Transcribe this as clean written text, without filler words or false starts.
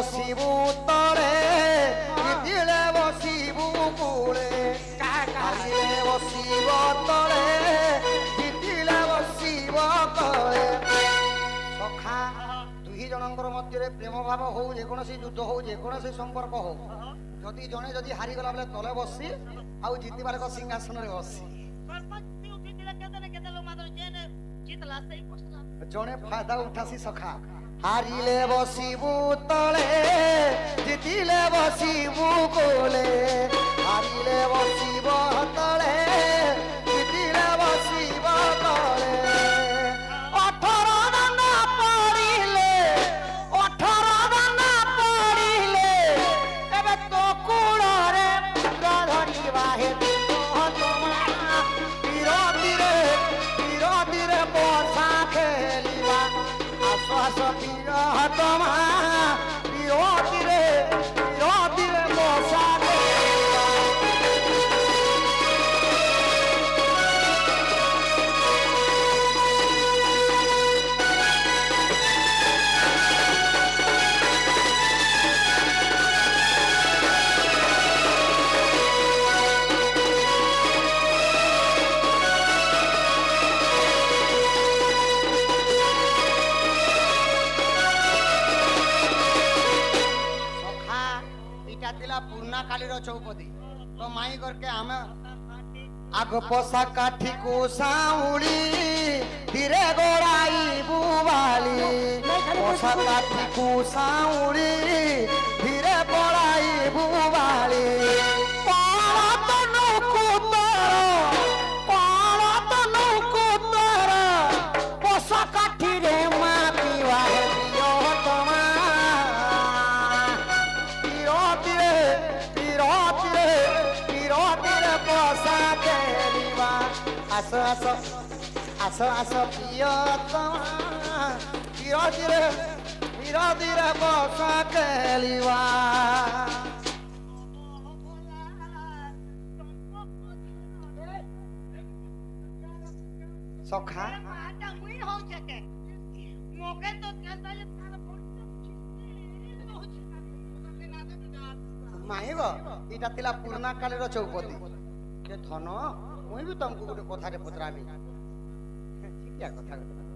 বসিবু তলে জিতিলে বসিবু কূলে হারিলে বসিব তলে জিতিলে বসিব তলে সখা দুই জনଙ୍କର ମଧ୍ୟରେ ପ୍ରେମ ଭାବ ହଉ ଯେକୌଣସି ଯୁଦ୍ଧ ହଉ ଯେକୌଣସି ସମ୍ପର୍କ ହଉ ଯଦି ଜଣେ ଯଦି ହାରିଗଲା ବେଲେ ତଳେ ବସି ଆଉ ଜିତିବାର ଏକ ସିଂହାସନରେ ବସି ଜଣେ ଫାଇଦା ଉଠାସି ସଖା ହାରିଲେ ବସିବୁ ତଳେ ଜିତିଲେ ବସିବୁ କୋଲେ ହାରିଲେ ବସିବ ତଳେ ଜିତିଲେ ବସିବ ତଳେ 18 ଦାନା ପଡ଼ିଲେ 18 ଦାନା ପଡ଼ିଲେ ଏବେ ତୋ କୂଳରେ ଧରିବା ହେ ବିରୋଧୀରେ ବର୍ଷା ଖେଳିବା ଆସ ଆସ ବିରୋଧମା ବିରୋଧୀରେ ବର୍ଷା ଖେଳିବା पुरना कालीर चौपदी तो माई करके आम आग पोसा काठी को साउली धीरे गोड़ाई बुवाली पोसा काठी को साउली धीरे गोड़ाई बुवाली पोसा काठी रे मापिवा आस आस आस आस प्रियतमा धीरे बसा खेलिवा सखा माही गो इटा तिला पुराना कालीर चौपदी के धन मुई भी तुमको गोटे कथा पचरामी ठीक कथा